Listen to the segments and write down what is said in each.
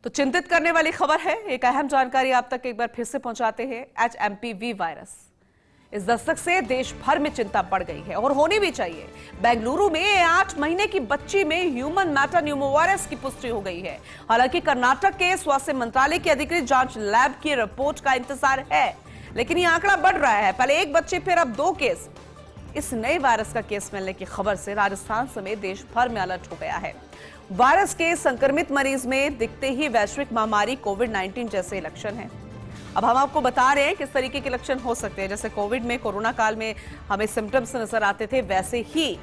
तो चिंतित करने वाली खबर है। एक अहम जानकारी आप तक एक बार फिर से पहुंचाते हैं। HMPV वायरस इस दस्तक से देश भर में चिंता बढ़ गई है और होनी भी चाहिए। बेंगलुरु में 8 महीने की बच्ची में ह्यूमन मेटान्यूमोवायरस की पुष्टि हो गई है। हालांकि कर्नाटक के स्वास्थ्य मंत्रालय की अधिकृत जांच लैब की रिपोर्ट का इंतजार है, लेकिन यह आंकड़ा बढ़ रहा है। पहले एक बच्चे, फिर अब 2 केस। इस नए वायरस का केस मिलने की खबर से राजस्थान समेत देश भर में अलर्ट हो गया है। वायरस के संक्रमित मरीज में दिखते ही वैश्विक महामारी कोविड-19 जैसे लक्षण हैं। अब हम आपको बता रहे हैं किस तरीके के लक्षण हो सकते हैं। जैसे कोविड में, कोरोना काल में हमें सिम्टम्स नजर आते थे, वैसे ही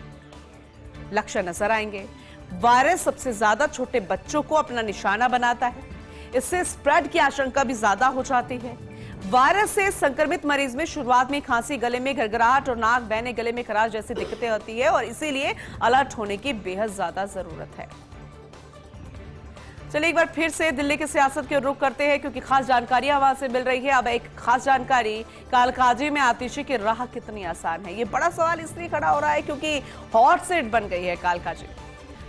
लक्षण नजर आएंगे। वायरस सबसे ज्यादा छोटे बच्चों को अपना निशाना बनाता है। इससे स्प्रेड की आशंका भी ज्यादा हो जाती है। वायरस से संक्रमित मरीज में शुरुआत में खांसी, गले में घरघराहट और नाक बहने, गले में खराश जैसी दिक्कतें होती है और इसीलिए अलर्ट होने की बेहद ज्यादा जरूरत है। चलिए एक बार फिर से दिल्ली की सियासत के रुख करते हैं, क्योंकि खास जानकारियां वहां से मिल रही है। अब एक खास जानकारी, कालकाजी में आतिशी की राह कितनी आसान है, ये बड़ा सवाल इसलिए खड़ा हो रहा है क्योंकि हॉट सीट बन गई है कालकाजी।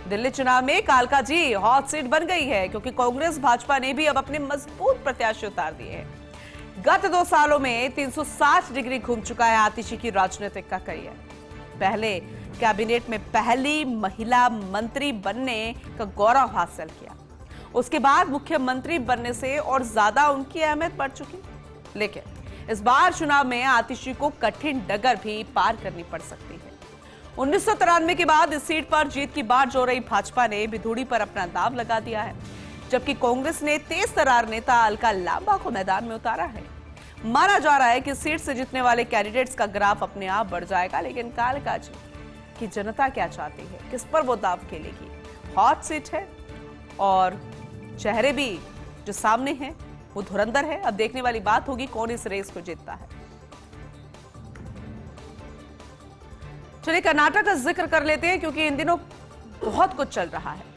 दिल्ली चुनाव में कालकाजी हॉट सीट बन गई है, क्योंकि कांग्रेस भाजपा ने भी अब अपने मजबूत प्रत्याशी उतार दिए हैं। गत 2 सालों में 360 डिग्री घूम चुका है आतिशी की राजनीतिक का करियर। पहले कैबिनेट में पहली महिला मंत्री बनने का गौरव हासिल किया, उसके बाद मुख्यमंत्री बनने से और ज्यादा उनकी अहमियत बढ़ चुकी। लेकिन इस बार चुनाव में आतिशी को कठिन डगर भी पार करनी पड़ सकती है। 1993 के बाद इस सीट पर जीत की बात जो रही भाजपा ने बिधूड़ी पर अपना दांव लगा दिया है, जबकि कांग्रेस ने तेज तर्रार नेता अलका लांबा को मैदान में उतारा है। माना जा रहा है कि सीट से जीतने वाले कैंडिडेट्स का ग्राफ अपने आप बढ़ जाएगा, लेकिन कालकाजी की जनता क्या चाहती है, किस पर वो दांव खेलेगी? हॉट सीट है और चेहरे भी जो सामने हैं वो धुरंधर है। अब देखने वाली बात होगी कौन इस रेस को जीतता है। चलिए कर्नाटक का जिक्र कर लेते हैं, क्योंकि इन दिनों बहुत कुछ चल रहा है।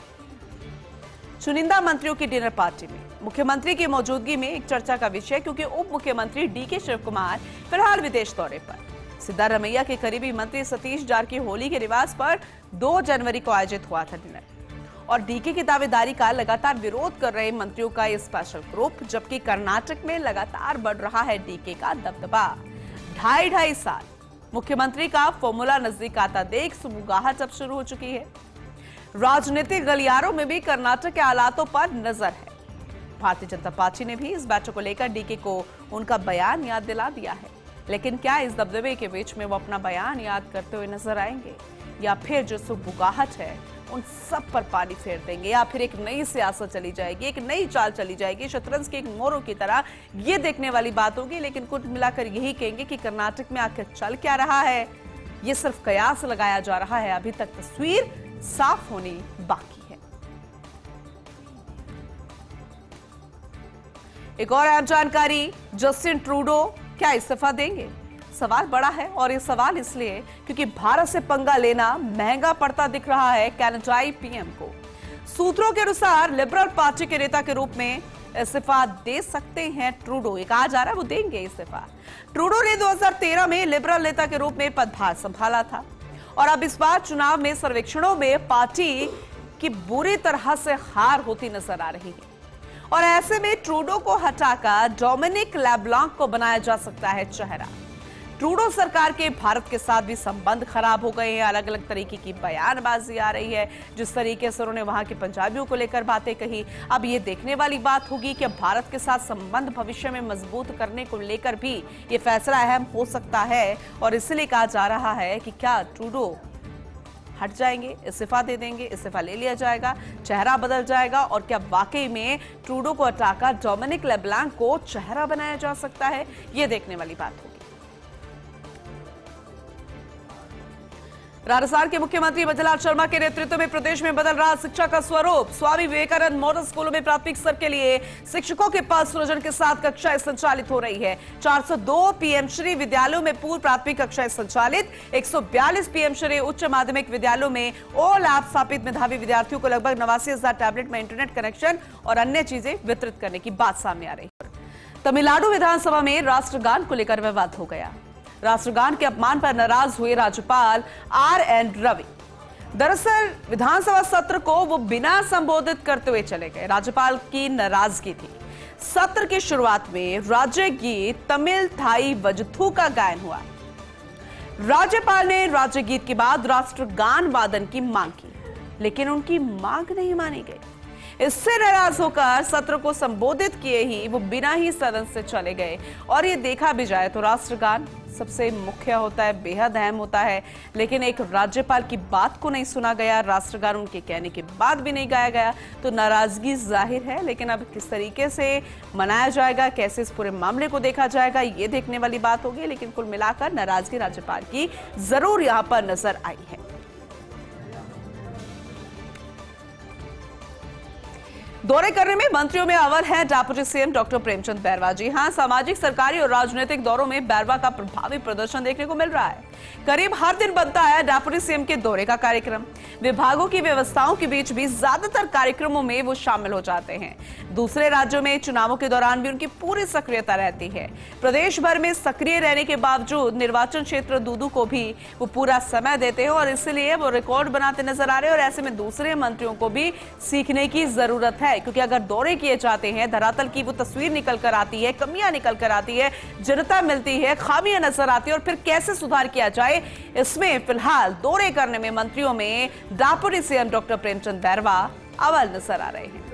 चुनिंदा मंत्रियों की डिनर पार्टी में मुख्यमंत्री की मौजूदगी में एक चर्चा का विषय, क्योंकि उप मुख्यमंत्री DK शिवकुमार फिलहाल विदेश दौरे पर। सिद्धारमैया के करीबी मंत्री सतीश जारकीहोली के निवास पर 2 जनवरी को आयोजित हुआ था डिनर, और DK की दावेदारी का लगातार विरोध कर रहे मंत्रियों का ये स्पेशल ग्रुप। जबकि कर्नाटक में लगातार बढ़ रहा है DK का दबदबा। 2.5 साल मुख्यमंत्री का फॉर्मूला नजदीक आता देख सुमुगाहट अब शुरू हो चुकी है। राजनीतिक गलियारों में भी कर्नाटक के हालातों पर नजर है। भारतीय जनता पार्टी ने भी इस बैठक को लेकर DK को उनका बयान याद दिला दिया है, लेकिन क्या इस दबदबे के बीच में वो अपना बयान याद करते हुए नजर आएंगे, या फिर जो सुमुगाहट है उन सब पर पानी फेर देंगे, या फिर एक नई सियासत चली जाएगी, एक नई चाल चली जाएगी शतरंज के एक मोरों की तरह? ये देखने वाली बात होगी। लेकिन कुल मिलाकर यही कहेंगे कि कर्नाटक में आखिर चल क्या रहा है, ये सिर्फ कयास लगाया जा रहा है। अभी तक तस्वीर साफ होनी बाकी है। एक और अहम जानकारी, जस्टिन ट्रूडो क्या इस्तीफा देंगे? सवाल बड़ा है, और ये सवाल इसलिए क्योंकि भारत से पंगा लेना महंगा पड़ता दिख रहा है कनाडाई PM को। सूत्रों के अनुसार लिबरल पार्टी के नेता के रूप में इस्तीफा दे सकते हैं ट्रूडो। ये कहा जा रहा है वो देंगे इस्तीफा। ट्रूडो ने 2013 में लिबरल नेता के रूप में पदभार संभाला था, और अब इस बार चुनाव में सर्वेक्षणों में पार्टी की बुरी तरह से हार होती नजर आ रही है, और ऐसे में ट्रूडो को हटाकर डोमिनिक लेब्लांक को बनाया जा सकता है चेहरा। ट्रूडो सरकार के भारत के साथ भी संबंध खराब हो गए हैं। अलग अलग तरीके की बयानबाजी आ रही है, जिस तरीके से उन्होंने वहां के पंजाबियों को लेकर बातें कही। अब ये देखने वाली बात होगी कि भारत के साथ संबंध भविष्य में मजबूत करने को लेकर भी ये फैसला अहम हो सकता है, और इसलिए कहा जा रहा है कि क्या ट्रूडो हट जाएंगे, इस्तीफा दे देंगे, इस्तीफा ले लिया जाएगा, चेहरा बदल जाएगा, और क्या वाकई में ट्रूडो को हटाकर डोमिनिक लेब्लांक को चेहरा बनाया जा सकता है? ये देखने वाली बात होगी। राजस्थान के मुख्यमंत्री भजनलाल शर्मा के नेतृत्व में प्रदेश में बदल रहा शिक्षा का स्वरूप। स्वामी विवेकानंद मॉडल स्कूलों में प्राथमिक स्तर के लिए शिक्षकों के पद सृजन के साथ कक्षाएं संचालित हो रही है। 402 PM श्री विद्यालयों में पूर्व प्राथमिक कक्षाएं संचालित। 142 PM श्री उच्च माध्यमिक विद्यालयों में ऑल ऐप स्थापित। मेधावी विद्यार्थियों को लगभग 89,000 टैबलेट में इंटरनेट कनेक्शन और अन्य चीजें वितरित करने की बात सामने आ रही है। तमिलनाडु विधानसभा में राष्ट्रगान को लेकर विवाद हो गया। राष्ट्रगान के अपमान पर नाराज हुए राज्यपाल RN रवि दरअसल विधानसभा सत्र को वो बिना संबोधित करते हुए चले गए। राज्यपाल की नाराजगी थी। सत्र की शुरुआत में राज्य गीत तमिल थाई वजथू का गायन हुआ। राज्यपाल ने राज्य गीत के बाद राष्ट्रगान वादन की मांग की, लेकिन उनकी मांग नहीं मानी गई। इससे नाराज होकर सत्र को संबोधित किए ही वो बिना ही सदन से चले गए। और ये देखा भी जाए तो राष्ट्रगान सबसे मुख्य होता है, बेहद अहम होता है, लेकिन एक राज्यपाल की बात को नहीं सुना गया। राष्ट्रगान उनके कहने के बाद भी नहीं गाया गया, तो नाराजगी जाहिर है। लेकिन अब किस तरीके से मनाया जाएगा, कैसे इस पूरे मामले को देखा जाएगा, ये देखने वाली बात होगी। लेकिन कुल मिलाकर नाराजगी राज्यपाल की जरूर यहां पर नजर आई है। दौरे करने में मंत्रियों में अव्वल है deputy CM doctor Premchand Bairwa. जी हां, सामाजिक, सरकारी और राजनीतिक दौरों में बैरवा का प्रभावी प्रदर्शन देखने को मिल रहा है। करीब हर दिन बनता है डेप्यूटी सीएम के दौरे का कार्यक्रम। विभागों की व्यवस्थाओं के बीच भी ज्यादातर कार्यक्रमों में वो शामिल हो जाते हैं। दूसरे राज्यों में चुनावों के दौरान भी उनकी पूरी सक्रियता रहती है। प्रदेश भर में सक्रिय रहने के बावजूद निर्वाचन क्षेत्र दूदू को भी वो पूरा समय देते हैं और इसलिए वो रिकॉर्ड बनाते नजर आ रहे हैं। और ऐसे में दूसरे मंत्रियों को भी सीखने की जरूरत है, क्योंकि अगर दौरे किए जाते हैं, धरातल की वो तस्वीर निकल कर आती है, कमियां निकल कर आती है, जनता मिलती है, खामियां नजर आती है और फिर कैसे सुधार किया जाए, इसमें फिलहाल दौरे करने में मंत्रियों में deputy CM doctor Premchand Bairwa अव्वल नजर आ रहे हैं।